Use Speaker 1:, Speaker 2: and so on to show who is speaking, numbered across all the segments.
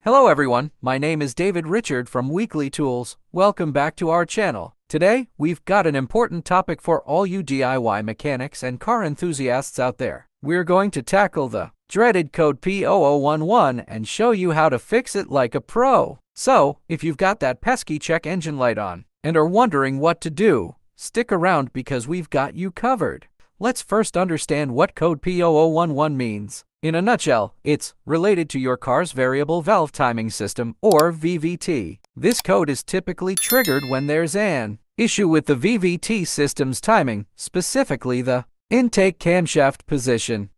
Speaker 1: Hello everyone, my name is David Richard from Weekly Tools. Welcome back to our channel. Today, we've got an important topic for all you DIY mechanics and car enthusiasts out there. We're going to tackle the dreaded code P0011 and show you how to fix it like a pro. So, if you've got that pesky check engine light on and are wondering what to do, stick around because we've got you covered. Let's first understand what code P0011 means. In a nutshell, it's related to your car's variable valve timing system, or VVT. This code is typically triggered when there's an issue with the VVT system's timing, specifically the intake camshaft position.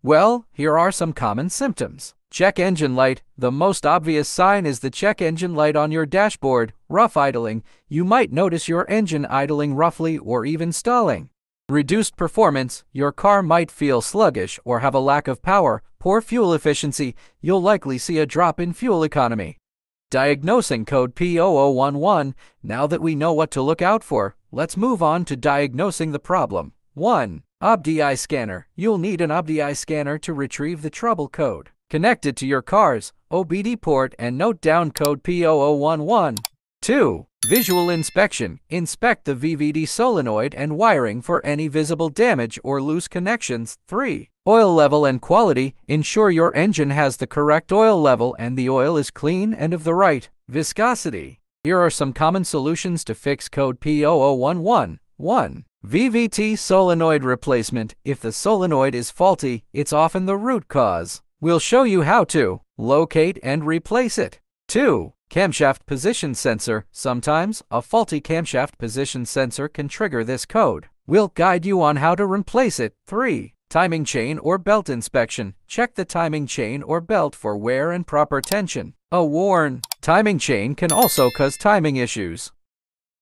Speaker 1: Well, here are some common symptoms. Check engine light. The most obvious sign is the check engine light on your dashboard. Rough idling. You might notice your engine idling roughly or even stalling. Reduced performance. Your car might feel sluggish or have a lack of power. Poor fuel efficiency. You'll likely see a drop in fuel economy. Diagnosing code P0011. Now that we know what to look out for, let's move on to diagnosing the problem. 1. OBD-II scanner. You'll need an OBD-II scanner to retrieve the trouble code. Connect it to your car's OBD port and note down code P0011. 2. Visual inspection. Inspect the VVD solenoid and wiring for any visible damage or loose connections. 3. Oil level and quality. Ensure your engine has the correct oil level and the oil is clean and of the right viscosity. Here are some common solutions to fix code P0011. 1. VVT solenoid replacement. If the solenoid is faulty, it's often the root cause. We'll show you how to locate and replace it. 2. Camshaft position sensor. Sometimes, a faulty camshaft position sensor can trigger this code. We'll guide you on how to replace it. 3. Timing chain or belt inspection. Check the timing chain or belt for wear and proper tension. A worn timing chain can also cause timing issues.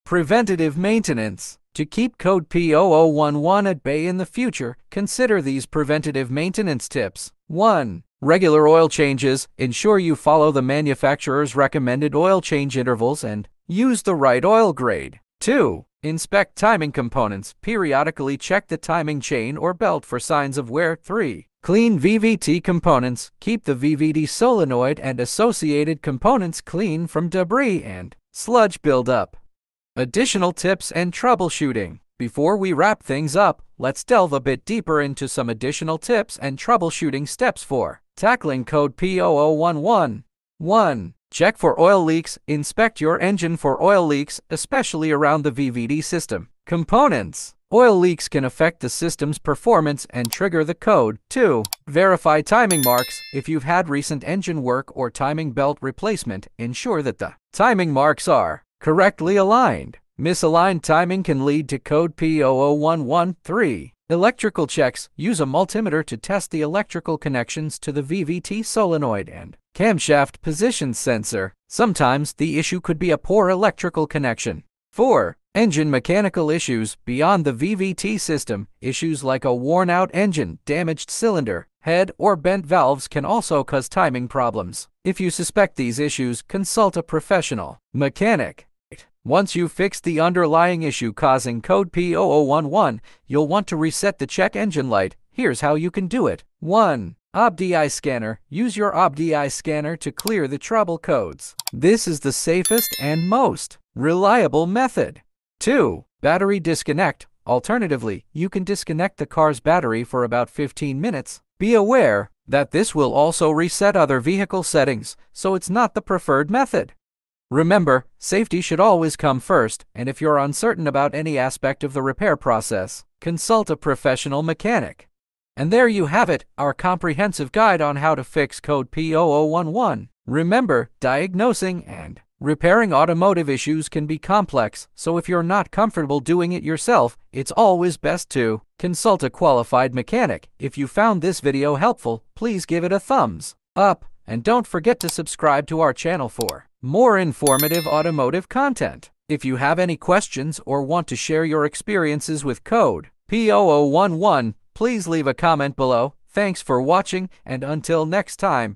Speaker 1: Preventative maintenance. To keep code P0011 at bay in the future, consider these preventative maintenance tips. 1. Regular oil changes. Ensure you follow the manufacturer's recommended oil change intervals and use the right oil grade. 2. Inspect timing components. Periodically check the timing chain or belt for signs of wear. 3. Clean VVT components. Keep the VVT solenoid and associated components clean from debris and sludge buildup. Additional tips and troubleshooting. Before we wrap things up, let's delve a bit deeper into some additional tips and troubleshooting steps for tackling code P0011. 1. Check for oil leaks. Inspect your engine for oil leaks, especially around the VVT system components. Oil leaks can affect the system's performance and trigger the code. 2. Verify timing marks. If you've had recent engine work or timing belt replacement, ensure that the timing marks are correctly aligned. Misaligned timing can lead to code P0011. 3. Electrical checks. Use a multimeter to test the electrical connections to the VVT solenoid and camshaft position sensor. Sometimes the issue could be a poor electrical connection. 4. Engine mechanical issues. Beyond the VVT system, issues like a worn-out engine, damaged cylinder, head, or bent valves can also cause timing problems. If you suspect these issues, consult a professional mechanic. Once you've fixed the underlying issue causing code P0011, you'll want to reset the check engine light. Here's how you can do it. 1. OBD-II scanner. Use your OBD-II scanner to clear the trouble codes. This is the safest and most reliable method. 2. Battery disconnect. Alternatively, you can disconnect the car's battery for about 15 minutes. Be aware that this will also reset other vehicle settings, so it's not the preferred method. Remember, safety should always come first, and if you're uncertain about any aspect of the repair process, consult a professional mechanic. And there you have it, our comprehensive guide on how to fix code P0011. Remember, diagnosing and repairing automotive issues can be complex, so if you're not comfortable doing it yourself, it's always best to consult a qualified mechanic. If you found this video helpful, please give it a thumbs up, and don't forget to subscribe to our channel for more informative automotive content. If you have any questions or want to share your experiences with code P0011, please leave a comment below. Thanks for watching, and until next time.